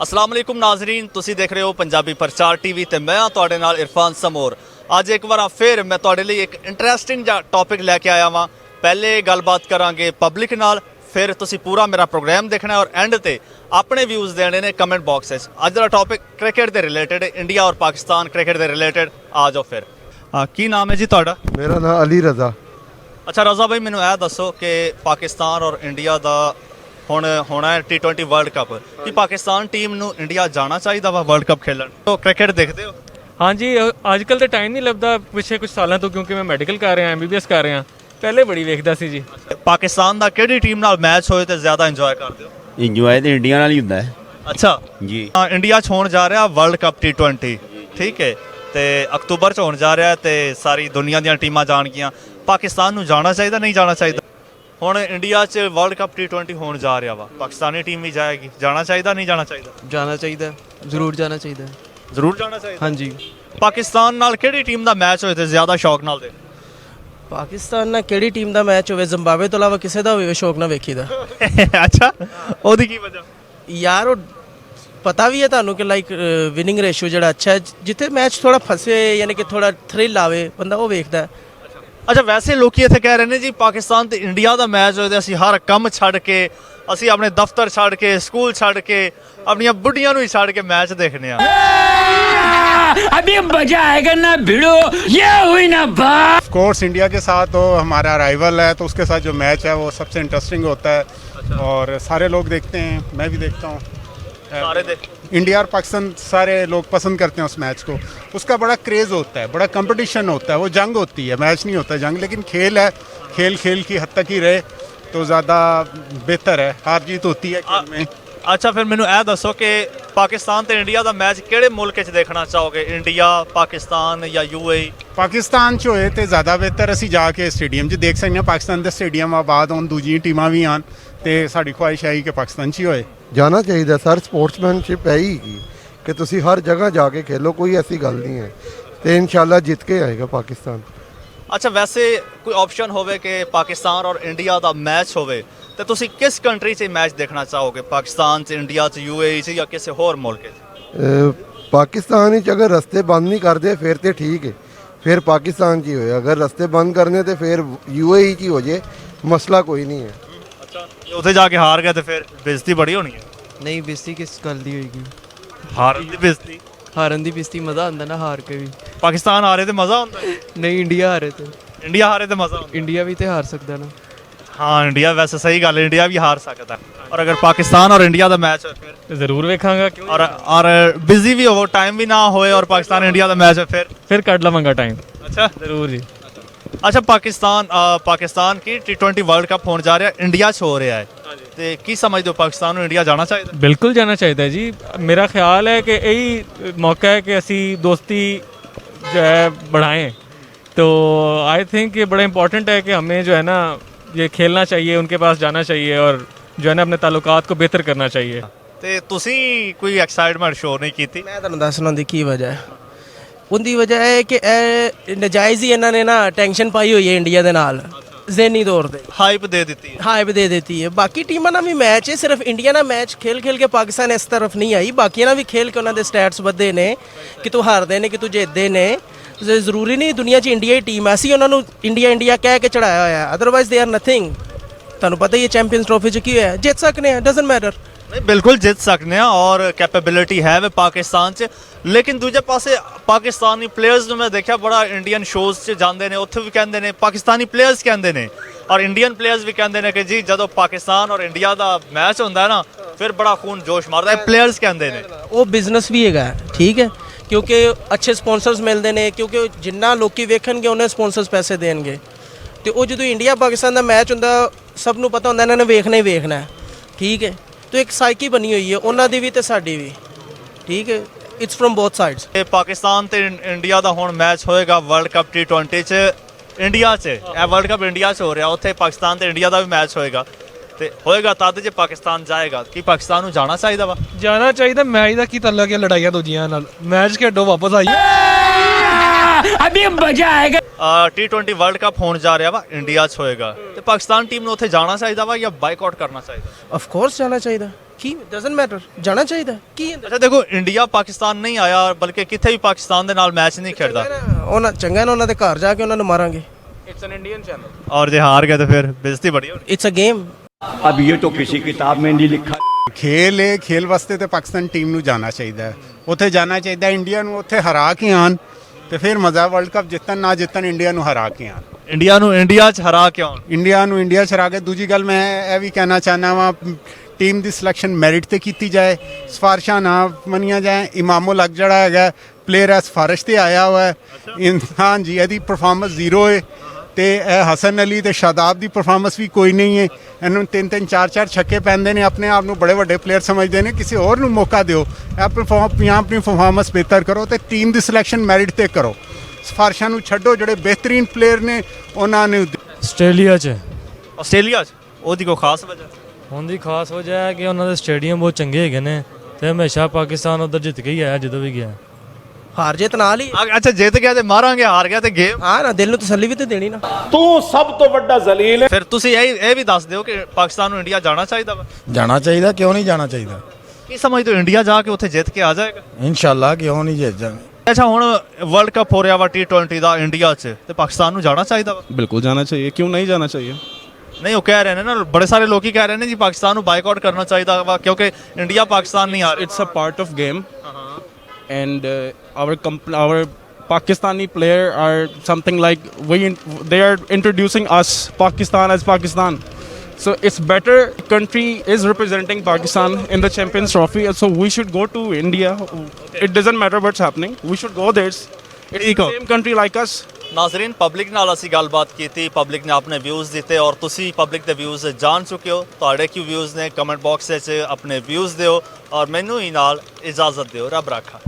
अस्सलाम वालेकुम नाजरीन, तुसी देख रहे हो पंजाबी प्रचार टीवी ते मैं तुहाडे नाल इरफान समोर। अज एक बार फिर मैं तुहाडे लई एक इंटरस्टिंग जा टॉपिक लैके आया वां। पहले गलबात करांगे पब्लिक नाल, फिर तुसी पूरा मेरा प्रोग्राम देखना है और एंड ते अपने व्यूज़ देने ने कमेंट बॉक्स विच। अज दा टॉपिक क्रिकेट दे रिलेटेड, इंडिया और पाकिस्तान क्रिकेट दे रिलेटेड। आ जाओ फिर। की नाम है जी तुहाडा? मेरा नाम अली रजा। अच्छा रजा भाई, मैनू यह दसो कि पाकिस्तान और इंडिया दा ਹੁਣ ਹੋਣਾ ਹੈ T20 ਵਰਲਡ ਕੱਪ ਕਿ ਪਾਕਿਸਤਾਨ ਟੀਮ ਨੂੰ ਇੰਡੀਆ ਜਾਣਾ ਚਾਹੀਦਾ ਵਾ ਵਰਲਡ ਕੱਪ ਖੇਲਣ। ਤੋ ਕ੍ਰਿਕਟ ਦੇਖਦੇ ਹੋ? हाँ जी, अजकल तो टाइम नहीं लगता पिछले कुछ सालों तो, क्योंकि मैं मैडिकल कर रहा MBBS कर रहा। पहले बड़ी वेखदा सी जी। ਪਾਕਿਸਤਾਨ ਦਾ ਕਿਹੜੀ ਟੀਮ ਨਾਲ ਮੈਚ ਹੋਏ ਤੇ ਜ਼ਿਆਦਾ ਇੰਜੋਏ ਕਰਦੇ ਹੋ? ਇੰਜੋਏ ਤੇ ਇੰਡੀਆ ਨਾਲ ਹੀ ਹੁੰਦਾ ਹੈ। ਅੱਛਾ ਜੀ ਇੰਡੀਆ 'ਚ ਹੋਣ ਜਾ ਰਿਹਾ ਵਰਲਡ ਕੱਪ T20, ਠੀਕ ਹੈ, ਤੇ ਅਕਤੂਬਰ 'ਚ ਹੋਣ ਜਾ ਰਿਹਾ ਤੇ ਸਾਰੀ ਦੁਨੀਆ ਦੀਆਂ ਟੀਮਾਂ ਜਾਣਗੀਆਂ। ਪਾਕਿਸਤਾਨ ਨੂੰ ਜਾਣਾ ਚਾਹੀਦਾ ਨਹੀਂ ਜਾਣਾ ਚਾਹੀਦਾ? ਹੁਣ ਇੰਡੀਆ 'ਚ ਵਰਲਡ ਕੱਪ T20 ਹੋਣ ਜਾ ਰਿਹਾ ਵਾ, ਪਾਕਿਸਤਾਨੀ ਟੀਮ ਵੀ ਜਾਏਗੀ, ਜਾਣਾ ਚਾਹੀਦਾ ਨਹੀਂ ਜਾਣਾ ਚਾਹੀਦਾ? ਜਾਣਾ ਚਾਹੀਦਾ, ਜ਼ਰੂਰ ਜਾਣਾ ਚਾਹੀਦਾ। ਜ਼ਰੂਰ ਜਾਣਾ ਚਾਹੀਦਾ। ਹਾਂਜੀ, ਪਾਕਿਸਤਾਨ ਨਾਲ ਕਿਹੜੀ ਟੀਮ ਦਾ ਮੈਚ ਹੋਏ ਤੇ ਜ਼ਿਆਦਾ ਸ਼ੌਕ ਨਾਲ ਦੇ? ਪਾਕਿਸਤਾਨ ਨਾਲ ਕਿਹੜੀ ਟੀਮ ਦਾ ਮੈਚ ਹੋਵੇ, ਜ਼ਿੰਬਾਬਵੇ ਤੋਂ ਇਲਾਵਾ ਕਿਸੇ ਦਾ ਹੋਵੇ ਸ਼ੌਕ ਨਾਲ ਵੇਖੀਦਾ। ਅੱਛਾ, ਉਹਦੀ ਕੀ ਵਜ੍ਹਾ? ਯਾਰ ਉਹ ਪਤਾ ਵੀ ਹੈ ਤੁਹਾਨੂੰ ਕਿ ਲਾਈਕ ਵਿਨਿੰਗ ਰੇਸ਼ੋ ਜਿਹੜਾ ਅੱਛਾ ਹੈ, ਜਿੱਥੇ ਮੈਚ ਥੋੜਾ ਫਸੇ ਯਾਨੀ ਕਿ ਥੋੜਾ ਥ੍ਰਿਲ ਆਵੇ ਬੰਦਾ ਉਹ ਵੇਖਦਾ। ਅੱਛਾ, ਵੈਸੇ ਲੋਕੀ ਇੱਥੇ ਕਹਿ ਰਹੇ ਨੇ ਜੀ ਪਾਕਿਸਤਾਨ ਤੇ ਇੰਡੀਆ ਦਾ ਮੈਚ ਹੋਏ ਤੇ ਅਸੀਂ ਹਰ ਕੰਮ ਛੱਡ ਕੇ, ਅਸੀਂ ਆਪਣੇ ਦਫ਼ਤਰ ਛੱਡ ਕੇ, ਸਕੂਲ ਛੱਡ ਕੇ, ਆਪਣੀਆਂ ਬੁੱਢੀਆਂ ਨੂੰ ਹੀ ਛੱਡ ਕੇ ਮੈਚ ਦੇਖਣੇ ਆ। अभी मजा आएगा ना भिड़ो, ये हुई ना बात। ऑफ कोर्स इंडिया के साथ तो हमारा राइवल है, तो उसके साथ जो मैच है वो सबसे इंटरेस्टिंग होता है और सारे लोग देखते हैं, मैं भी देखता हूँ। सारे देख इंडिया और पाकिस्तान सारे लोग पसंद करते हैं उस मैच को। उसका बड़ा क्रेज़ होता है, बड़ा कंपटीशन होता है, वो जंग होती है, मैच नहीं होता जंग, लेकिन खेल है। खेल खेल की हद तक ही रहे तो ज़्यादा बेहतर है। हार जीत होती है खेल में। ਅੱਛਾ, ਫਿਰ ਮੈਨੂੰ ਇਹ ਦੱਸੋ ਕਿ ਪਾਕਿਸਤਾਨ ਤੇ ਇੰਡੀਆ ਦਾ ਮੈਚ ਕਿਹੜੇ ਮੁਲਕ 'ਚ ਦੇਖਣਾ ਚਾਹੋਗੇ? ਇੰਡੀਆ, ਪਾਕਿਸਤਾਨ ਜਾਂ UAE? पाकिस्तान 'ਚ ਹੋਏ ਤੇ ਜ਼ਿਆਦਾ ਬਿਹਤਰ, ਅਸੀਂ ਜਾ ਕੇ ਸਟੇਡੀਅਮ 'ਚ ਦੇਖ ਸਕਦੇ ਹਾਂ। ਪਾਕਿਸਤਾਨ ਦੇ ਸਟੇਡੀਅਮ ਆਬਾਦ ਹੋਣ, ਦੂਜੀਆਂ ਟੀਮਾਂ ਵੀ ਆਉਣ, ਤੇ ਸਾਡੀ ਖੁਆਇਸ਼ ਹੈ ਕਿ ਪਾਕਿਸਤਾਨ 'ਚ ਹੀ ਹੋਏ। ਜਾਣਾ ਚਾਹੀਦਾ ਸਰ, ਸਪੋਰਟਸਮੈਨਸ਼ਿਪ ਹੈ ਹੀ ਕਿ ਤੁਸੀਂ ਹਰ ਜਗ੍ਹਾ ਜਾ ਕੇ ਖੇਲੋ, ਕੋਈ ਐਸੀ ਗੱਲ ਨਹੀਂ ਹੈ, ਤੇ ਇਨਸ਼ਾਅੱਲਾ ਜਿੱਤ ਕੇ ਆਏਗਾ ਪਾਕਿਸਤਾਨ। ਅੱਛਾ, ਵੈਸੇ ਕੋਈ ਆਪਸ਼ਨ ਹੋਵੇ ਕਿ ਪਾਕਿਸਤਾਨ ਔਰ ਇੰਡੀਆ ਦਾ ਮੈਚ ਹੋਵੇ ਤੇ ਤੁਸੀਂ ਕਿਸ ਕੰਟਰੀ 'ਚ ਮੈਚ ਦੇਖਣਾ ਚਾਹੋਗੇ? ਪਾਕਿਸਤਾਨ 'ਚ, ਇੰਡੀਆ 'ਚ, UAE 'ਚ ਜਾਂ ਕਿਸੇ ਹੋਰ ਮੁਲਕ 'ਚ? ਪਾਕਿਸਤਾਨ ਵਿੱਚ ਅਗਰ ਰਸਤੇ ਬੰਦ ਨਹੀਂ ਕਰਦੇ ਫਿਰ ਤੇ ਠੀਕ ਹੈ, ਫਿਰ ਪਾਕਿਸਤਾਨ 'ਚ ਹੀ ਹੋਏ। ਅਗਰ ਰਸਤੇ ਬੰਦ ਕਰਨੇ ਤੇ ਫਿਰ UAE 'ਚ ਹੀ ਹੋ ਜੇ, ਮਸਲਾ ਕੋਈ ਨਹੀਂ ਹੈ। ਅੱਛਾ, ਉੱਥੇ ਜਾ ਕੇ ਹਾਰ ਗਏ ਤੇ ਫਿਰ ਬੇਇੱਜ਼ਤੀ ਬੜੀ ਹੋਣੀ ਹੈ। ਨਹੀਂ ਬੇਇੱਜ਼ਤੀ ਕਿਸ ਗੱਲ ਦੀ ਹੋਏਗੀ? ਹਾਰਨ ਦੀ ਬੇਇੱਜ਼ਤੀ? ਹਾਰਨ ਦੀ ਬੇਇੱਜ਼ਤੀ ਮਜ਼ਾ ਆਉਂਦਾ ਨਾ, ਹਾਰ ਕੇ ਵੀ। ਪਾਕਿਸਤਾਨ ਹਾਰੇ ਤੇ ਮਜ਼ਾ ਹੁੰਦਾ ਹੈ? ਨਹੀਂ ਇੰਡੀਆ ਹਾਰੇ ਤੇ। ਇੰਡੀਆ ਹਾਰੇ ਤੇ ਮਜ਼ਾ ਹੁੰਦਾ? ਇੰਡੀਆ ਵੀ ਤੇ ਹਾਰ ਸਕਦਾ ਨਾ। हाँ, इंडिया वैसे सही गल है, इंडिया भी हार सकता है। और अगर पाकिस्तान और इंडिया का मैच हो फिर जरूर वेखांगा, क्यों? और बिजी भी हो, टाइम भी ना होए और पाकिस्तान इंडिया का मैच है फिर कट लवांगा टाइम। अच्छा, जरूर जी। अच्छा, पाकिस्तान की T20 वर्ल्ड कप होने जा रहा है, इंडिया च हो रहा है, तो की समझते हो पाकिस्तान ਨੂੰ इंडिया जाना चाहिए? बिल्कुल जाना चाहिए जी। मेरा ख्याल है कि यही मौका है कि असी दोस्ती जो है बढ़ाएं। तो आई थिंक ये बड़ा इम्पोर्टेंट है कि हमें जो है ना ये खेलना चाहिए, उनके पास जाना चाहिए और जो है ना अपने ताल्लुकात को बेहतर करना चाहिए। ਤੇ ਤੁਸੀਂ ਕੋਈ ਐਕਸਾਈਟਮੈਂਟ ਸ਼ੋ ਨਹੀਂ ਕੀਤੀ? ਮੈਂ ਤੁਹਾਨੂੰ ਦੱਸਣਾ ਉਹਦੀ ਕੀ ਵਜ੍ਹਾ ਹੈ। ਉਹਦੀ ਵਜ੍ਹਾ ਹੈ ਕਿ ਇਹ ਨਜਾਇਜ਼ ਹੀ ਇਹਨਾਂ ਨੇ ਨਾ ਟੈਨਸ਼ਨ ਪਾਈ ਹੋਈ ਹੈ ਇੰਡੀਆ ਦੇ ਨਾਲ, ਜ਼ਹਿਨੀ ਤੌਰ ਤੇ ਹਾਈਪ ਦੇ ਦਿੱਤੀ ਹੈ। ਹਾਈਪ ਦੇ ਦਿੱਤੀ ਹੈ। ਬਾਕੀ ਟੀਮਾਂ ਨਾਲ ਵੀ ਮੈਚ ਹੈ, ਸਿਰਫ ਇੰਡੀਆ ਨਾਲ ਮੈਚ ਖੇਲ ਕੇ ਪਾਕਿਸਤਾਨ ਇਸ ਤਰਫ ਨਹੀਂ ਆਈ। ਬਾਕੀਆਂ ਨਾਲ ਵੀ ਖੇਲ ਕੇ ਉਹਨਾਂ ਦੇ ਸਟੈਟਸ ਵਧੇ ਨੇ, ਕਿ ਤੂੰ ਹਾਰਦੇ ਨੇ, ਕਿ ਤੂੰ ਜਿੱਤਦੇ ਨੇ। ਜ਼ਰੂਰੀ ਨਹੀਂ ਦੁਨੀਆ 'ਚ ਇੰਡੀਆ ਹੀ ਟੀਮ ਹੈ, ਅਸੀਂ ਉਹਨਾਂ ਨੂੰ ਇੰਡੀਆ ਕਹਿ ਕੇ ਚੜਾਇਆ ਹੋਇਆ, ਅਦਰਵਾਈਜ਼ ਦੇ ਆਰ ਨਥਿੰਗ। ਤੁਹਾਨੂੰ ਪਤਾ ਹੀ ਹੈ ਚੈਂਪੀਅਨਸ ਟਰੋਫੀ 'ਚ ਕੀ ਹੋਇਆ, ਜਿੱਤ ਸਕਨੇ ਆ, ਡਜ਼ਨਟ ਮੈਟਰ। नहीं, बिल्कुल जित सकने हैं और कैपेबिलिटी है वे पाकिस्तान च, लेकिन दूजे पासे पाकिस्तानी प्लेयर्स जो मैं देखा बड़ा इंडियन शोज़ च जाते हैं, उत्थे भी कहते हैं, पाकिस्तानी प्लेयर्स कहते हैं और इंडियन प्लेयर्स भी कहते हैं कि जी जो पाकिस्तान और इंडिया का मैच होता है ना फिर बड़ा खून जोश मारता है, प्लेयर्स कहते हैं। ਉਹ ਬਿਜ਼ਨਸ ਵੀ ਹੈਗਾ, ਠੀਕ ਹੈ, ਕਿਉਂਕਿ ਅੱਛੇ ਸਪਾਂਸਰਸ ਮਿਲਦੇ ਨੇ, ਕਿਉਂਕਿ ਜਿੰਨਾ ਲੋਕੀ ਵੇਖਣਗੇ ਉਹਨੇ ਸਪਾਂਸਰਸ ਪੈਸੇ ਦੇਣਗੇ। ਤੇ ਉਹ ਜਦੋਂ ਇੰਡੀਆ ਪਾਕਿਸਤਾਨ ਦਾ ਮੈਚ ਹੁੰਦਾ ਸਭ ਨੂੰ ਪਤਾ ਹੁੰਦਾ ਇਹਨਾਂ ਨੇ ਵੇਖਣਾ ਹੀ ਵੇਖਣਾ, ਠੀਕ ਹੈ। तो एक साइकी बनी हुई है ਉਹਨਾਂ ਦੀ ਵੀ ਤੇ ਸਾਡੀ ਵੀ, ਠੀਕ ਹੈ। It's from both sides. ਇਹ ਪਾਕਿਸਤਾਨ ਤੇ ਇੰਡੀਆ ਦਾ ਹੁਣ ਮੈਚ ਹੋਏਗਾ ਵਰਲਡ ਕੱਪ T20 ਚ ਇੰਡੀਆ 'ਚ। ਇਹ ਵਰਲਡ ਕੱਪ ਇੰਡੀਆ 'ਚ ਹੋ ਰਿਹਾ, ਉੱਥੇ ਪਾਕਿਸਤਾਨ ਤੇ ਇੰਡੀਆ ਦਾ ਵੀ ਮੈਚ ਹੋਏਗਾ ਤੇ ਹੋਏਗਾ ਤਦ ਜੇ ਪਾਕਿਸਤਾਨ ਜਾਏਗਾ। ਕੀ ਪਾਕਿਸਤਾਨ ਨੂੰ ਜਾਣਾ ਚਾਹੀਦਾ ਵਾ? ਜਾਣਾ ਚਾਹੀਦਾ। ਮੈਚ ਦਾ ਕੀ ਤਾਲੁਕ ਹੈ ਲੜਾਈਆਂ ਦੂਜੀਆਂ ਨਾਲ? ਮੈਚ ਖੇਡੋ, ਵਾਪਸ ਆਈਏ। अभी मजा आएगा। T20 ਵਰਲਡ ਕੱਪ ਹੋਣ ਜਾ ਰਿਹਾ ਵਾ, ਇੰਡੀਆ 'ਚ ਹੋਏਗਾ ਤੇ ਪਾਕਿਸਤਾਨ ਟੀਮ ਨੂੰ ਉੱਥੇ ਜਾਣਾ ਚਾਹੀਦਾ ਵਾ ਜਾਂ ਬਾਈਕਾਟ ਕਰਨਾ ਚਾਹੀਦਾ? ਆਫ ਕੋਰਸ ਜਾਣਾ ਚਾਹੀਦਾ। ਕੀ ਡਸਨਟ ਮੈਟਰ, ਜਾਣਾ ਚਾਹੀਦਾ ਕੀ ਅੱਛਾ ਦੇਖੋ, ਇੰਡੀਆ ਪਾਕਿਸਤਾਨ ਨਹੀਂ ਆਇਆ, ਬਲਕਿ ਕਿੱਥੇ ਵੀ ਪਾਕਿਸਤਾਨ ਦੇ ਨਾਲ ਮੈਚ ਨਹੀਂ ਖੇਡਦਾ, ਉਹਨਾਂ ਚੰਗਾ ਨਾ ਉਹਨਾਂ ਦੇ ਘਰ ਜਾ ਕੇ ਉਹਨਾਂ ਨੂੰ ਮਾਰਾਂਗੇ। It's an Indian channel. ਔਰ ਜੇ ਹਾਰ ਗਏ ਤਾਂ ਫਿਰ ਬੇਇੱਜ਼ਤੀ ਬੜੀ ਹੋਣੀ। It's a game. अब ये तो किसी किताब में नहीं लिखा। ਖੇਲ ਹੈ, ਖੇਲ ਵਾਸਤੇ ਤੇ ਪਾਕਿਸਤਾਨ ਟੀਮ ਨੂੰ ਜਾਣਾ ਚਾਹੀਦਾ ਹੈ, ਉੱਥੇ ਜਾਣਾ ਚਾਹੀਦਾ ਇੰਡੀਆ ਨੂੰ, ਉੱਥੇ ਹਰਾ ਕੇ ਆਣ ਤੇ ਫਿਰ ਮਜ਼ਾ, ਵਰਲਡ ਕੱਪ ਜਿੱਤਣ ਨਾ ਜਿੱਤਣ ਇੰਡੀਆ ਨੂੰ ਹਰਾ ਕੇ ਆਣ। ਇੰਡੀਆ ਨੂੰ ਇੰਡੀਆ 'ਚ ਹਰਾ ਕੇ ਆਉਣ। ਇੰਡੀਆ ਨੂੰ ਇੰਡੀਆ 'ਚ ਹਰਾ ਕੇ। ਦੂਜੀ ਗੱਲ ਮੈਂ ਇਹ ਵੀ ਕਹਿਣਾ ਚਾਹੁੰਦਾ ਵਾਂ, ਟੀਮ ਦੀ ਸਿਲੈਕਸ਼ਨ ਮੈਰਿਟ ਤੇ ਕੀਤੀ ਜਾਏ, ਸਿਫਾਰਸ਼ਾਂ ਨਾ ਮੰਨੀਆਂ ਜਾਏ। ਇਮਾਮੋ ਲੱਗ ਜਿਹੜਾ ਹੈਗਾ ਪਲੇਅਰ ਹੈ, ਸਿਫਾਰਿਸ਼ ਤੇ ਆਇਆ ਹੋਇਆ ਹੈ ਇਨਸਾਨ ਜੀ, ਇਹਦੀ ਪਰਫਾਰਮੈਂਸ ਜ਼ੀਰੋ ਹੈ। ਤੇ ਇਹ ਹਸਨ ਅਲੀ ਤੇ ਸ਼ਾਦਾਬ ਦੀ ਪਰਫਾਰਮੈਂਸ ਵੀ ਕੋਈ ਨਹੀਂ ਹੈ। ਇਹਨੂੰ 3-3 4-4 ਛੱਕੇ ਪੈਂਦੇ ਨੇ, ਆਪਣੇ ਆਪ ਨੂੰ ਬੜੇ ਵੱਡੇ ਪਲੇਅਰ ਸਮਝਦੇ ਨੇ। ਕਿਸੇ ਹੋਰ ਨੂੰ ਮੌਕਾ ਦਿਓ, ਆਪਣੀ ਪਰਫਾਰਮੈਂਸ ਬਿਹਤਰ ਕਰੋ ਤੇ ਟੀਮ ਦੀ ਸਿਲੈਕਸ਼ਨ ਮੈਰਿਟ ਤੇ ਕਰੋ। ਸਿਫਾਰਸ਼ਾਂ ਨੂੰ ਛੱਡੋ, ਜਿਹੜੇ ਬਿਹਤਰੀਨ ਪਲੇਅਰ ਨੇ ਉਹਨਾਂ ਨੂੰ। ਆਸਟ੍ਰੇਲੀਆ 'ਚ ਆਸਟ੍ਰੇਲੀਆ 'ਚ ਉਹਦੀ ਕੋਈ ਖਾਸ ਵਜ੍ਹਾ? ਹੁਣ ਦੀ ਖਾਸ ਵਜ੍ਹਾ ਹੈ ਕਿ ਉਹਨਾਂ ਦੇ ਸਟੇਡੀਅਮ ਬਹੁਤ ਚੰਗੇ ਹੈਗੇ ਨੇ ਤੇ ਹਮੇਸ਼ਾ ਪਾਕਿਸਤਾਨ ਉੱਧਰ ਜਿੱਤ ਕੇ ਹੀ ਆਇਆ ਜਦੋਂ ਵੀ ਗਿਆ। ਹਾਰ ਜਿੱਤ ਨਾਲ ਹੀ। ਅੱਛਾ ਜਿੱਤ ਗਿਆ ਤੇ ਮਾਰਾਂਗੇ, ਹਾਰ ਗਿਆ ਤੇ ਗੇਮ। ਹਾਂ ਨਾ, ਦਿਲ ਨੂੰ ਤਸੱਲੀ ਵੀ ਤੇ ਦੇਣੀ ਨਾ। ਫਿਰ ਤੁਸੀਂ ਇਹ ਵੀ ਦੱਸ ਦਿਓ ਕਿ ਪਾਕਿਸਤਾਨ ਨੂੰ ਇੰਡੀਆ ਜਾਣਾ ਚਾਹੀਦਾ ਵਾ? ਜਾਣਾ ਚਾਹੀਦਾ, ਕਿਉਂ ਨਹੀਂ ਜਾਣਾ ਚਾਹੀਦਾ? ਕੀ ਸਮਝਦੇ ਹੋ, ਇੰਡੀਆ ਜਾ ਕੇ ਉੱਥੇ ਜਿੱਤ ਕੇ ਆ ਜਾਏਗਾ? ਇਨਸ਼ਾਅੱਲਾ ਕਿਉਂ ਨਹੀਂ ਜਿੱਤ ਜਾਵੇ। ਅੱਛਾ ਹੁਣ ਵਰਲਡ ਕੱਪ ਹੋ ਰਿਹਾ ਵਾ T20 ਦਾ ਇੰਡੀਆ 'ਚ, ਤੇ ਪਾਕਿਸਤਾਨ ਨੂੰ ਜਾਣਾ ਚਾਹੀਦਾ ਵਾ? बिल्कुल जाना चाहिए, क्यों नहीं जाना चाहिए। ਨਹੀਂ ਉਹ ਕਹਿ ਰਹੇ ਨੇ ਨਾ, ਬੜੇ ਸਾਰੇ ਲੋਕੀ ਕਹਿ ਰਹੇ ਨੇ ਜੀ ਪਾਕਿਸਤਾਨ ਨੂੰ ਬਾਈਕਾਟ ਕਰਨਾ ਚਾਹੀਦਾ ਵਾ ਕਿਉਂਕਿ ਇੰਡੀਆ ਪਾਕਿਸਤਾਨ ਨਹੀਂ ਆ ਰਿਹਾ। It's a part of game, and our Pakistani player are something like they are introducing us Pakistan as Pakistan. So it's better country is representing Pakistan in the Champions Trophy, and so we should go to India. It doesn't matter what's happening. We should go there. It's the same country like us. Nazreen, public ਨਾਲ ਅਸੀਂ ਗੱਲਬਾਤ ਕੀਤੀ, public ਨੇ ਆਪਣੇ views ਦਿੱਤੇ ਔਰ ਤੁਸੀਂ public ਦੇ ਵਿਊਜ਼ ਜਾਣ ਚੁੱਕੇ ਹੋ। ਤੁਹਾਡੇ ਕੀ ਵਿਊਜ਼ ਨੇ, ਕਮੈਂਟ ਬਾਕਸ ਵਿੱਚ ਆਪਣੇ ਵਿਊਜ਼ ਦਿਓ ਔਰ ਮੈਨੂੰ ਹੀ ਨਾਲ ਇਜਾਜ਼ਤ ਦਿਓ। ਰੱਬ ਰਾਖਾ।